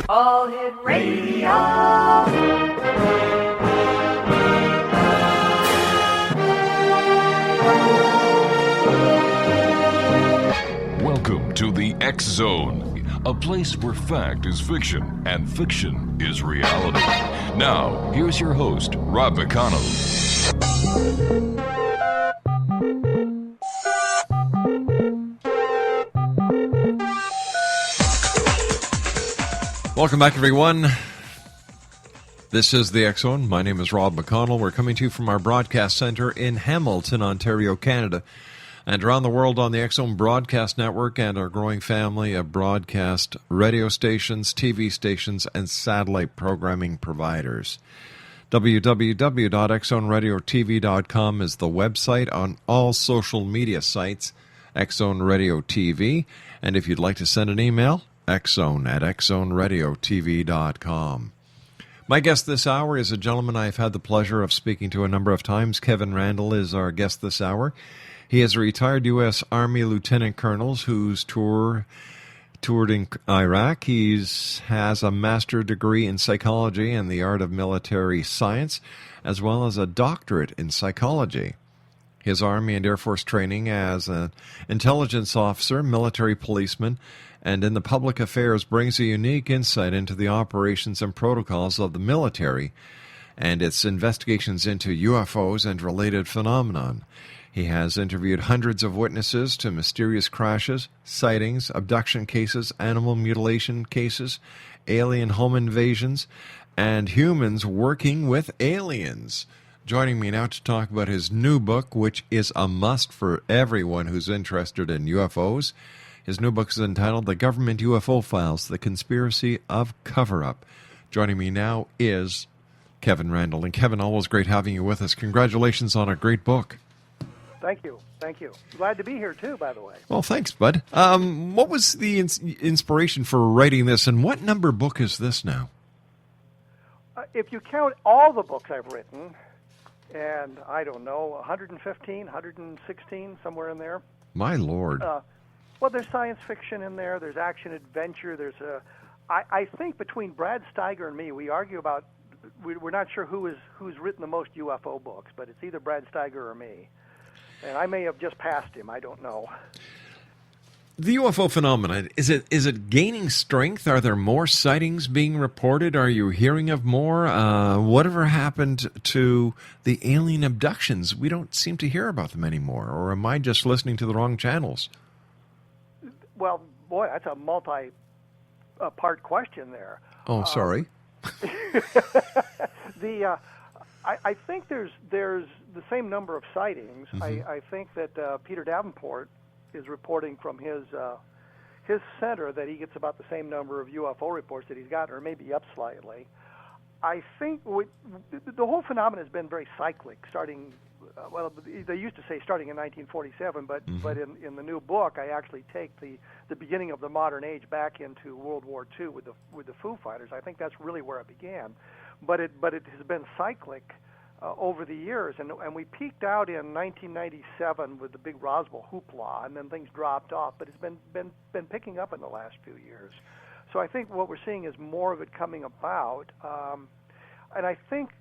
All Hit Radio. Welcome to the X Zone, a place where fact is fiction and fiction is reality. Now, here's your host, Rob McConnell. Welcome back, everyone. This is the X Zone. My name is Rob McConnell. We're coming to you from our broadcast center in Hamilton, Ontario, Canada, and around the world on the X Zone Broadcast Network and our growing family of broadcast radio stations, TV stations, and satellite programming providers. www.xzoneradiotv.com is the website on all social media sites, X Zone Radio TV. And if you'd like to send an email, xzone@xzoneradiotv.com. My guest this hour is a gentleman I've had the pleasure of speaking to a number of times. Kevin Randle is our guest this hour. He is a retired U.S. Army Lieutenant Colonel who's toured in Iraq. He has a master's degree in psychology and the art of military science, as well as a doctorate in psychology. His Army and Air Force training as an intelligence officer, military policeman, and in the public affairs brings a unique insight into the operations and protocols of the military and its investigations into UFOs and related phenomenon. He has interviewed hundreds of witnesses to mysterious crashes, sightings, abduction cases, animal mutilation cases, alien home invasions, and humans working with aliens. Joining me now to talk about his new book, which is a must for everyone who's interested in UFOs. His new book is entitled The Government UFO Files, The Conspiracy of Cover-Up. Joining me now is Kevin Randle. And Kevin, always great having you with us. Congratulations on a great book. Thank you. Glad to be here, too, by the way. Well, thanks, bud. What was the inspiration for writing this, and what number book is this now? If you count all the books I've written, and I don't know, 115, 116, somewhere in there. My Lord. Well, there's science fiction in there. There's action adventure. I think between Brad Steiger and me, we argue about. We're not sure who's written the most UFO books, but it's either Brad Steiger or me. And I may have just passed him. I don't know. The UFO phenomenon, is it gaining strength? Are there more sightings being reported? Are you hearing of more? Whatever happened to the alien abductions? We don't seem to hear about them anymore. Or am I just listening to the wrong channels? Well, boy, that's a multi-part question there. Oh, sorry. I think there's the same number of sightings. Mm-hmm. I think that Peter Davenport is reporting from his center that he gets about the same number of UFO reports that he's gotten, or maybe up slightly. I think the whole phenomenon has been very cyclic, starting. Well, they used to say starting in 1947, but in the new book, I actually take the beginning of the modern age back into World War II with the Foo Fighters. I think that's really where it began, but it has been cyclic over the years, and we peaked out in 1997 with the big Roswell hoopla, and then things dropped off. But it's been picking up in the last few years. So I think what we're seeing is more of it coming about, and I think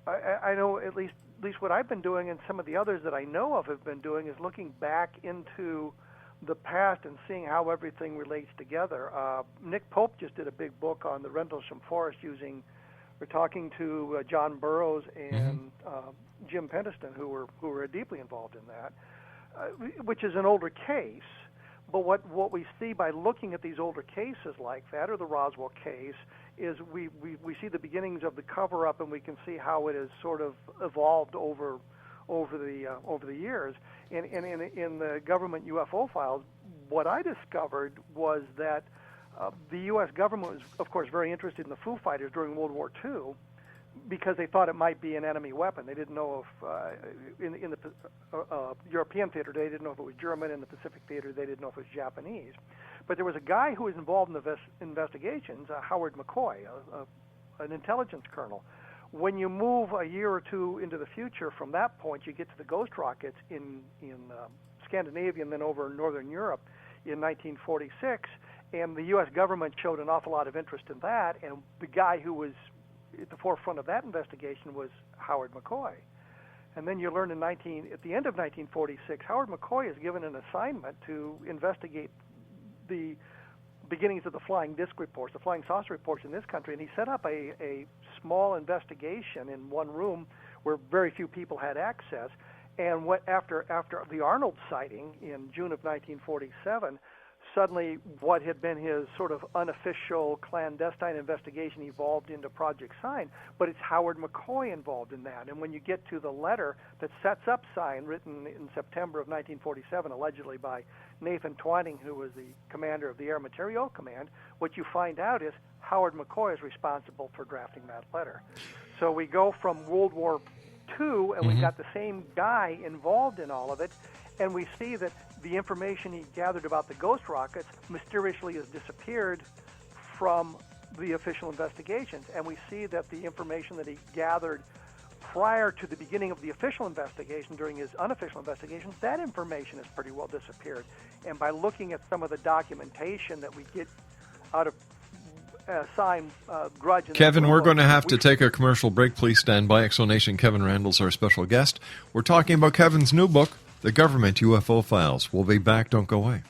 I know at least what I've been doing, and some of the others that I know of have been doing, is looking back into the past and seeing how everything relates together. Nick Pope just did a big book on the Rendlesham Forest we're talking to John Burroughs and Jim Penniston, who were deeply involved in that, which is an older case. But what we see by looking at these older cases like that, or the Roswell case, is we see the beginnings of the cover-up, and we can see how it has sort of evolved over the years. And in the Government UFO Files, what I discovered was that the U.S. government was, of course, very interested in the Foo Fighters during World War II because they thought it might be an enemy weapon. They didn't know if, in the European theater, they didn't know if it was German. In the Pacific theater, they didn't know if it was Japanese. But there was a guy who was involved in the investigations, Howard McCoy, an intelligence colonel. When you move a year or two into the future from that point, you get to the ghost rockets in Scandinavia and then over Northern Europe in 1946, And the U.S. government showed an awful lot of interest in that, and the guy who was at the forefront of that investigation was Howard McCoy. And then you learn at the end of 1946, Howard McCoy is given an assignment to investigate the beginnings of the flying disc reports, the flying saucer reports in this country, and he set up a small investigation in one room where very few people had access. And after the Arnold sighting in June of 1947, suddenly what had been his sort of unofficial clandestine investigation evolved into Project Sign, but it's Howard McCoy involved in that. And when you get to the letter that sets up Sign, written in September of 1947, allegedly by Nathan Twining, who was the commander of the Air Materiel Command, what you find out is Howard McCoy is responsible for drafting that letter. So we go from World War II, and we've got the same guy involved in all of it, and we see that the information he gathered about the ghost rockets mysteriously has disappeared from the official investigations. And we see that the information that he gathered prior to the beginning of the official investigation, during his unofficial investigations, that information has pretty well disappeared. And by looking at some of the documentation that we get out of Sign, Grudge... Kevin, we're going to have to take a commercial break. Please stand by. Exonation Kevin Randle's our special guest. We're talking about Kevin's new book, The Government UFO Files. We'll be back. Don't go away.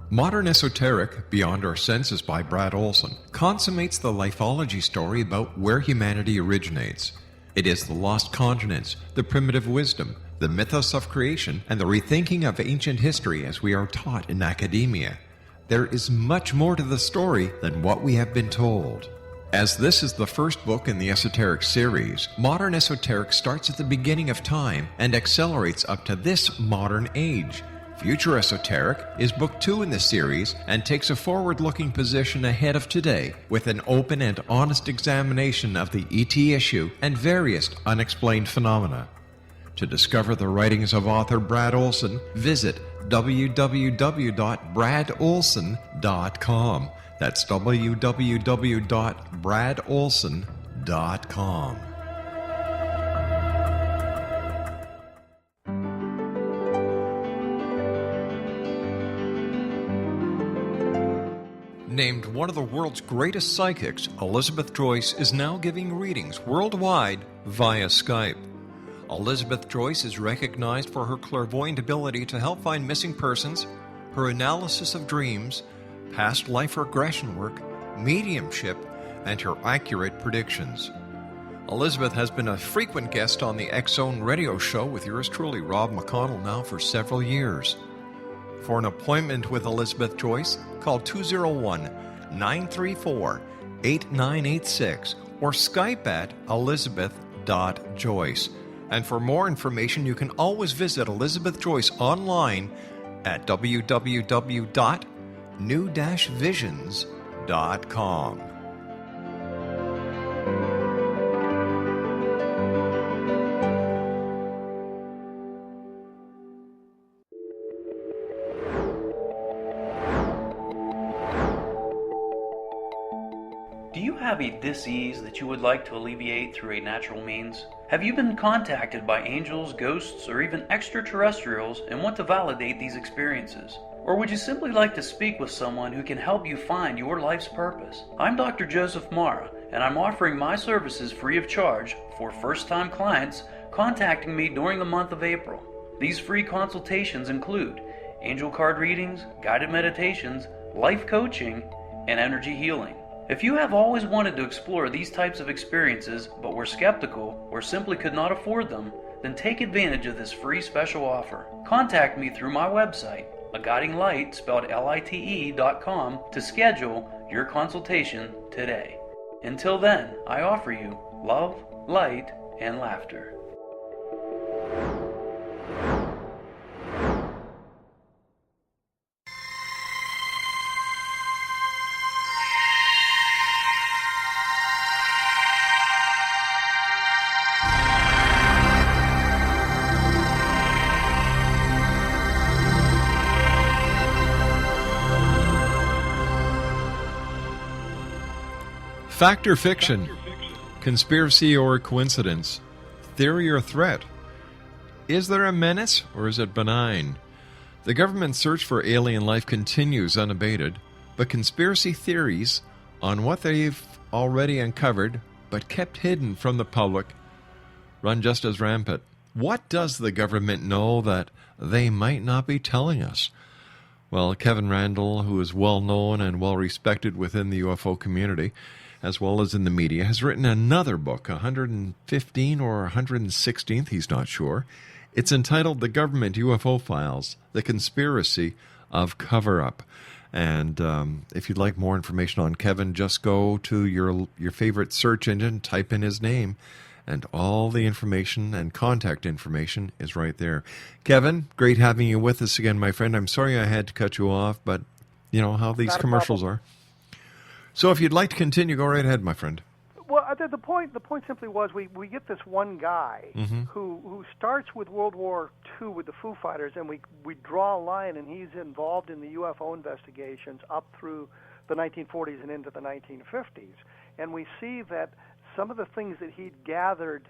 Modern Esoteric, Beyond Our Senses by Brad Olson, consummates the lifology story about where humanity originates. It is the lost continents, the primitive wisdom, the mythos of creation, and the rethinking of ancient history as we are taught in academia. There is much more to the story than what we have been told. As this is the first book in the Esoteric series, Modern Esoteric starts at the beginning of time and accelerates up to this modern age. Future Esoteric is book 2 in the series and takes a forward-looking position ahead of today with an open and honest examination of the ET issue and various unexplained phenomena. To discover the writings of author Brad Olson, visit www.bradolson.com. That's www.bradolson.com. Named one of the world's greatest psychics, Elizabeth Joyce is now giving readings worldwide via Skype. Elizabeth Joyce is recognized for her clairvoyant ability to help find missing persons, her analysis of dreams, past life regression work, mediumship, and her accurate predictions. Elizabeth has been a frequent guest on the X-Zone radio show with yours truly, Rob McConnell, now for several years. For an appointment with Elizabeth Joyce, call 201-934-8986 or Skype at elizabeth.joyce. And for more information, you can always visit Elizabeth Joyce online at www.new-visions.com. Do you have a dis-ease that you would like to alleviate through a natural means? Have you been contacted by angels, ghosts, or even extraterrestrials and want to validate these experiences? Or would you simply like to speak with someone who can help you find your life's purpose? I'm Dr. Joseph Mara, and I'm offering my services free of charge for first-time clients contacting me during the month of April. These free consultations include angel card readings, guided meditations, life coaching, and energy healing. If you have always wanted to explore these types of experiences but were skeptical or simply could not afford them, then take advantage of this free special offer. Contact me through my website, aguidinglight, spelled lite.com, to schedule your consultation today. Until then, I offer you love, light, and laughter. Fact or fiction? Conspiracy or coincidence? theory or threat? Is there a menace, or is it benign? The government's search for alien life continues unabated, but conspiracy theories on what they've already uncovered but kept hidden from the public run just as rampant. What does the government know that they might not be telling us? Well, Kevin Randle, who is well known and well respected within the UFO community, as well as in the media, has written another book, 115 or 116th, he's not sure. It's entitled The Government UFO Files, The Conspiracy of Cover-Up. And if you'd like more information on Kevin, just go to your favorite search engine, type in his name, and all the information and contact information is right there. Kevin, great having you with us again, my friend. I'm sorry I had to cut you off, but you know how these commercials are. So if you'd like to continue, go right ahead, my friend. Well, the point simply was we get this one guy who starts with World War II with the Foo Fighters, and we draw a line, and he's involved in the UFO investigations up through the 1940s and into the 1950s. And we see that some of the things that he'd gathered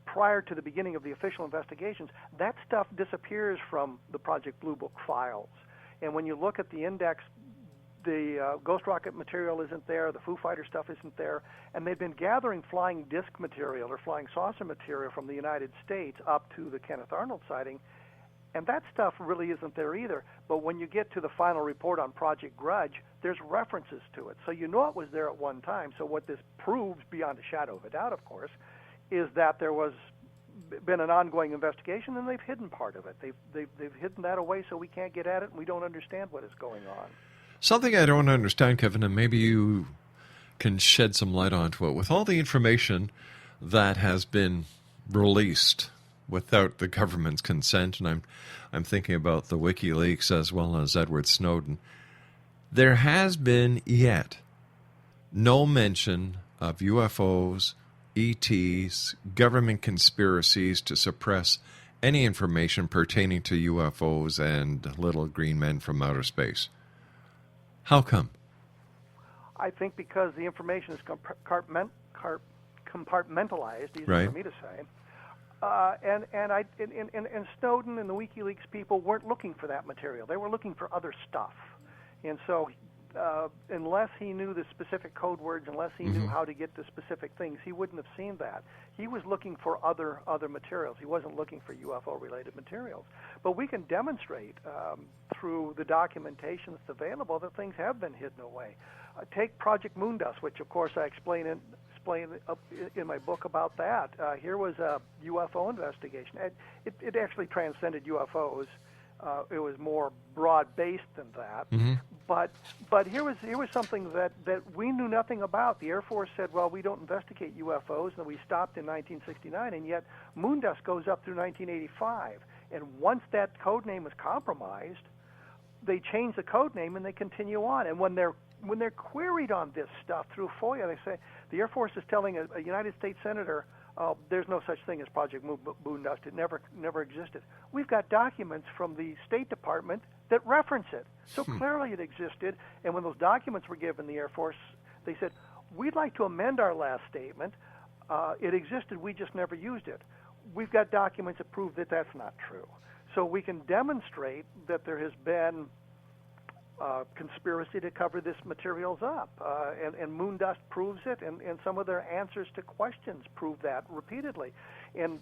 prior to the beginning of the official investigations, that stuff disappears from the Project Blue Book files. And when you look at the index, the ghost rocket material isn't there, the Foo Fighter stuff isn't there, and they've been gathering flying disc material or flying saucer material from the United States up to the Kenneth Arnold sighting, and that stuff really isn't there either. But when you get to the final report on Project Grudge, there's references to it. So you know it was there at one time. So what this proves, beyond a shadow of a doubt, of course, is that there was been an ongoing investigation, and they've hidden part of it. They've hidden that away so we can't get at it, and we don't understand what is going on. Something I don't understand, Kevin, and maybe you can shed some light onto it. With all the information that has been released without the government's consent, and I'm thinking about the WikiLeaks as well as Edward Snowden, there has been yet no mention of UFOs, ETs, government conspiracies to suppress any information pertaining to UFOs and little green men from outer space. How come? I think because the information is compartmentalized, easy right. for me to say. And Snowden and the WikiLeaks people weren't looking for that material. They were looking for other stuff. And so unless he knew the specific code words, unless he knew how to get to specific things, he wouldn't have seen that. He was looking for other materials. He wasn't looking for UFO-related materials. But we can demonstrate through the documentation that's available that things have been hidden away. Take Project Moondust, which, of course, I explain in my book about that. Here was a UFO investigation. It actually transcended UFOs. It was more broad-based than that. But here was something that we knew nothing about. The Air Force said, well, we don't investigate UFOs, and we stopped in 1969, and yet Moondust goes up through 1985. And once that code name is compromised, they change the code name and they continue on. And when they're queried on this stuff through FOIA, they say the Air Force is telling a United States senator, there's no such thing as Project Moondust. It never existed. We've got documents from the State Department that reference it. So clearly it existed. And when those documents were given the Air Force, they said, we'd like to amend our last statement. It existed. We just never used it. We've got documents that prove that that's not true. So we can demonstrate that there has been conspiracy to cover this materials up. And Moondust proves it, and some of their answers to questions prove that repeatedly. And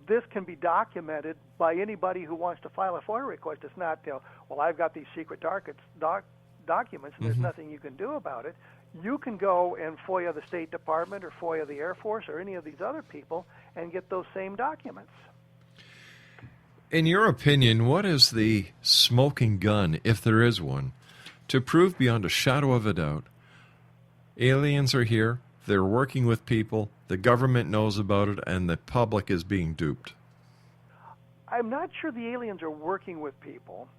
this can be documented by anybody who wants to file a FOIA request. It's not, well, I've got these secret documents, and there's nothing you can do about it. You can go and FOIA the State Department or FOIA the Air Force or any of these other people and get those same documents. In your opinion, what is the smoking gun, if there is one, to prove beyond a shadow of a doubt aliens are here, they're working with people, the government knows about it, and the public is being duped? I'm not sure the aliens are working with people,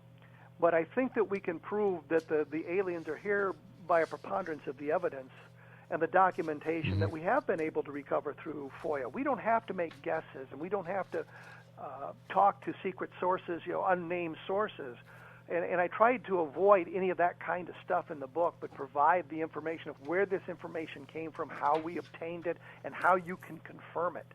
but I think that we can prove that the aliens are here by a preponderance of the evidence and the documentation that we have been able to recover through FOIA. We don't have to make guesses, and we don't have to talk to secret sources, unnamed sources. And I tried to avoid any of that kind of stuff in the book, but provide the information of where this information came from, how we obtained it, and how you can confirm it.